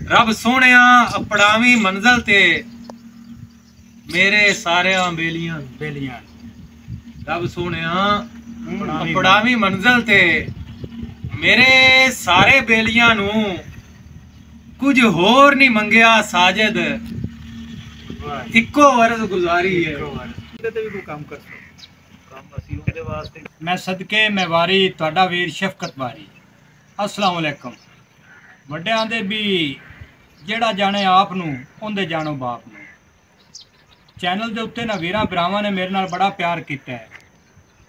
रब सोहणिया अपड़ावी मंजिल ते मेरे सारिया बेलियां बेलियां। रब सोहणिया अपड़ावी मंजिल ते मेरे सारे बेलियां नू कुछ होर नहीं मंगया साजिद इको वर्ज गुजारी है। मैं सदके मैं वारी तुहाडा वीर शफकत वारी। अस्सलाम वालेकुम। वड्डियां दे भी जेड़ा जाने आप नू उंदे जानो बाप नू। चैनल दे उत्ते ना वीरां भरावां ने मेरे नाल बड़ा प्यार कीता है,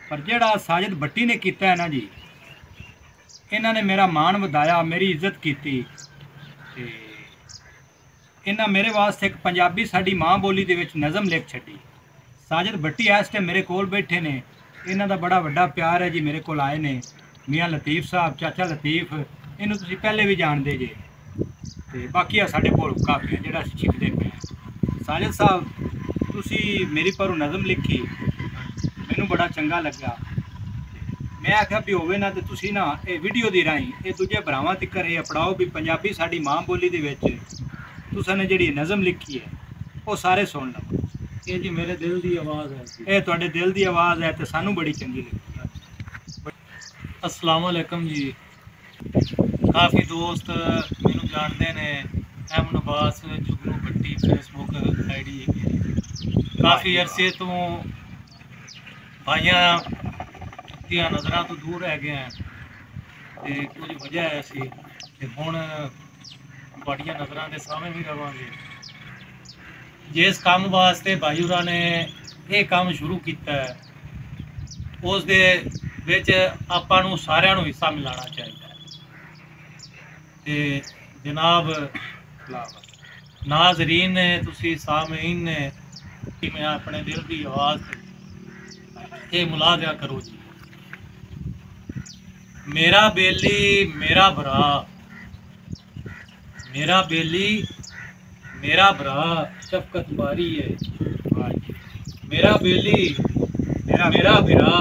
पर जेड़ा साजिद भट्टी ने कीता है ना जी, इन्हां ने मेरा मान वधाया, मेरी इज्जत कीती ते इन्हां मेरे वास्ते एक पंजाबी साडी मां बोली दे विच नज़म लिख छड्डी। साजिद भट्टी इस टाइम मेरे कोल बैठे ने, इन्हां दा बड़ा वड्डा प्यार है जी। मेरे कोल आए ने मियाँ लतीफ साहब, चाचा लतीफ, इन्हूं तुसीं पहले भी जानदे जे ते बाकी आ साडे कोल काफी जेड़ा असीं छिकदे पे। साजिद साहब तुसीं मेरी पर नज़म लिखी, मैनूं बड़ा चंगा लगा। मैं आख्या भी होवे ना ते तुसीं ना ये वीडियो दी राहीं ये दूजे भरावां तिकर ये अपड़ाओ भी पंजाबी साडी मां बोली दे विच तुसां ने जिहड़ी नज़म लिखी है वो सारे सुन लवो। ये जी मेरे दिल दी आवाज़ है, ये तुहाडे दिल दी आवाज़ है ते सानूं बड़ी चंगी लगी। अस्सलाम वालेकुम जी। काफ़ी दोस्त मैनू जानते ने, एमन अब्बास जुगनू भट्टी फेसबुक आईडी काफ़ी अरसे तो भाइयां दियां नज़रां तो दूर रह गए हैं ते कुछ वजह ऐसी कि हुण बड़ियां नज़रां दे सामने भी रवांगे। जिस काम वास्ते भाई होरां ने ये काम शुरू किया है उस दे विच आपां नूं सारिआं नूं हिस्सा मिलाना चाहिए ते जनाब नाज़रीन ने तुसीं सामीन ने कि मैं अपने दिल की आवाज़ ये मुलाज़ा करो जी। मेरा बेली मेरा भरा, मेरा बेली मेरा भरा शफकत बारी है। मेरा बेली मेरा भरा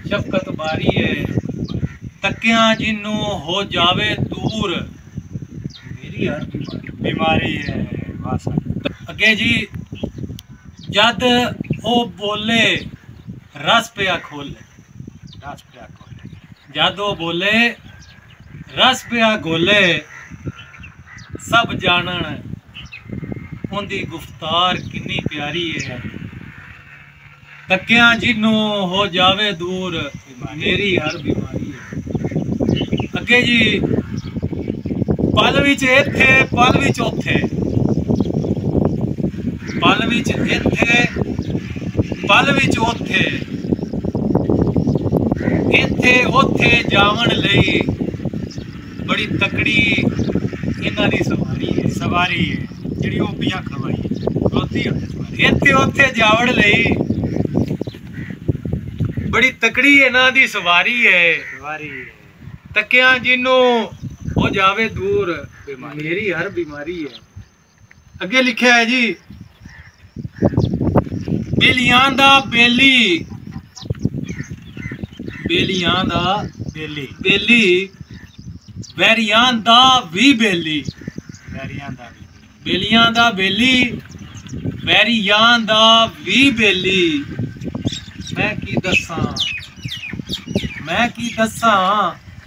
शफकत बारी है। तकिया जिन्नू हो जावे दूर मेरी हर बीमारी है। अगे जी जद ओ बोले रस पिया खोले, रस पिया खोले, जद ओ बोले रस पिया गोले सब जानन उनकी गुफ्तार कितनी प्यारी है। तकिया जिन्नू हो जावे दूर मेरी हर बीमारी है। अगे जी पल विच इत्थे पल विच ओथे, पल विच इत्थे पल विच ओथे, इत्थे ओथे जावन लई बड़ी तकड़ी इन्हां दी सवारी है। सवारी है जिहड़ी ओह पियां खवाई रोती है। इत्थे ओथे जावण लई बड़ी तकड़ी इन्हां दी सवारी है। सवारी है। तकिया जिन्नू हो जावे दूर मेरी हर बीमारी है। अगे लिखा है जी बेलियां दा बेली, बेलियां दा बेली बेली वैरियां दा भी बेली, वैरियां दा बेलियां दा बेली वैरियां दा भी बेली। मैं की दसां, मैं की दसां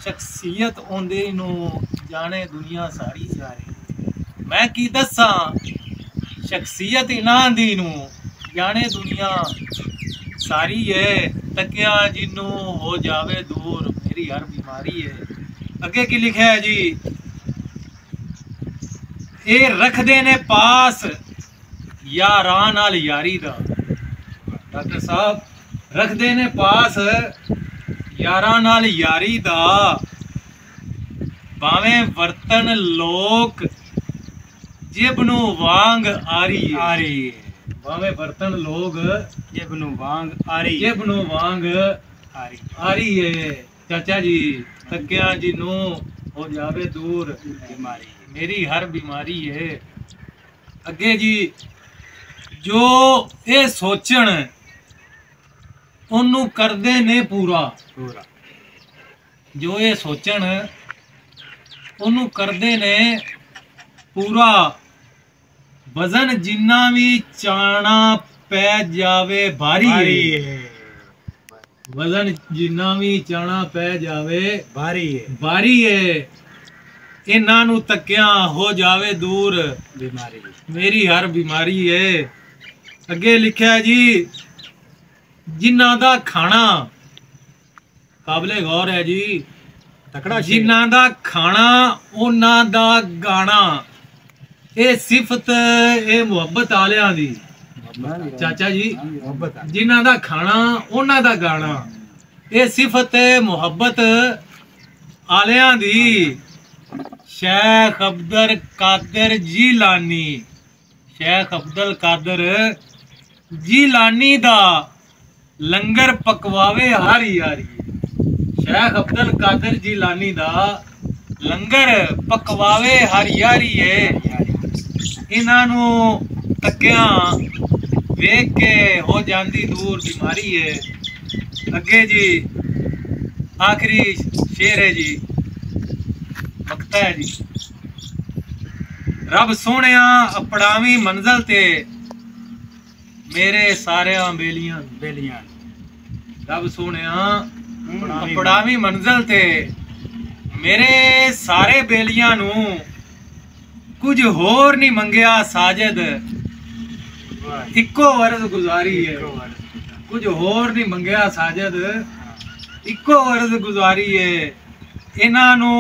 शख्सियत ओंदे नू जाने दुनिया सारी सारी। मैं की दसां शख्सियत इन्हां दी नू जाने दुनिया सारी है। तकिया जिन्नू हो जावे दूर मेरी हर बीमारी है। अगे की लिखा है जी ये रखदे ने पास यारां नाल यारी दा। डॉक्टर साहब रखदे ने पास यारां नाल यारी दा, भावें वर्तन लोक जिबनू वांग आरी आरी, भावें वर्तन लोग जिबनू वांग आरी, जिबनू वांग आरी आरी है। चाचा जी तकिया जिन्नू हो जावे दूर बीमारी मेरी हर बीमारी है। अगे जी जो ये सोचण ओनू करदे ने पूरा पूरा, जो ये सोचण ओनू करदे ने ਪੂਰਾ ਵਜ਼ਨ ਜਿੰਨਾ ਵੀ ਚਾਣਾ ਪੈ ਜਾਵੇ ਭਾਰੀ ਏ। ਵਜ਼ਨ ਜਿੰਨਾ ਵੀ ਚਾਣਾ ਪੈ ਜਾਵੇ ਭਾਰੀ ਏ। ਇਹਨਾਂ ਨੂੰ ਤੱਕਿਆ ਹੋ ਜਾਵੇ ਦੂਰ ਬਿਮਾਰੀ, ਮੇਰੀ ਹਰ ਬਿਮਾਰੀ ਏ। ਅੱਗੇ ਲਿਖਿਆ ਜੀ, ਜਿਨ੍ਹਾਂ ਦਾ ਖਾਣਾ ਕਾਬਲੇ ਗੌਰ ਹੈ ਜੀ, ਤਕੜਾ ਜਿਨ੍ਹਾਂ ਦਾ ਖਾਣਾ ਉਹਨਾਂ ਦਾ ਗਾਣਾ। ਇਹ ਸਿਫਤ ਇਹ ਮੁਹੱਬਤ ਆਲਿਆਂ ਦੀ ਚਾਚਾ ਜੀ, ਜਿਨ੍ਹਾਂ ਦਾ ਖਾਣਾ ਉਹਨਾਂ ਦਾ ਗਾਣਾ। ਇਹ ਸਿਫਤ ਮੁਹੱਬਤ ਆਲਿਆਂ ਦੀ। शेख अब्दुल कादिर जीलानी, शेख अब्दुल कादिर जीलानी दा लंगर पकवावे हारी हारी। शेख अब्दुल कादिर जीलानी दा लंगर पकवावे हारी हारी है। इन्हां नू तक्किया वेख के हो जाती दूर बीमारी है। अगे जी आखिरी शेर है जी, वक्त है जी। रब सोहणिया अपड़ावी मंजिल ते मेरे सारिया बेलियां बेलियां। रब सोहणिया अपड़ावी मंजिल ते मेरे सारे बेलियां नू कुछ होर नहीं मंगिया साजिद, इको वर्ज गुजारी है। कुछ होर नहीं मंगिया साजिद, इको वर्ज गुजारी है। इन्हां नू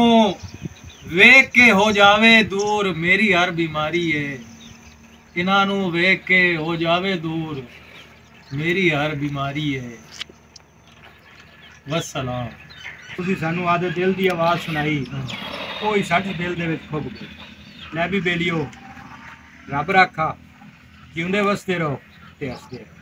वेख के हो जावे दूर मेरी हर बीमारी है। इन्हां नू वेख के हो जावे दूर मेरी हर बीमारी है। वस्सलाम। ਤੁਸੀਂ ਸਾਨੂੰ ਆਦੇ ਦਿਲ ਦੀ ਆਵਾਜ਼ ਸੁਣਾਈ, ਕੋਈ ਸਾਡੇ ਦਿਲ ਦੇ ਵਿੱਚ ਖੁੱਭ ਗਈ। ਲੈ ਵੀ ਬੇਲੀਓ, ਰੱਬ ਰਾਖਾ, ਜਿਉਂਦੇ ਵਸਦੇ ਰਹੋ ਤੇ ਹੱਸਦੇ ਰਹੋ।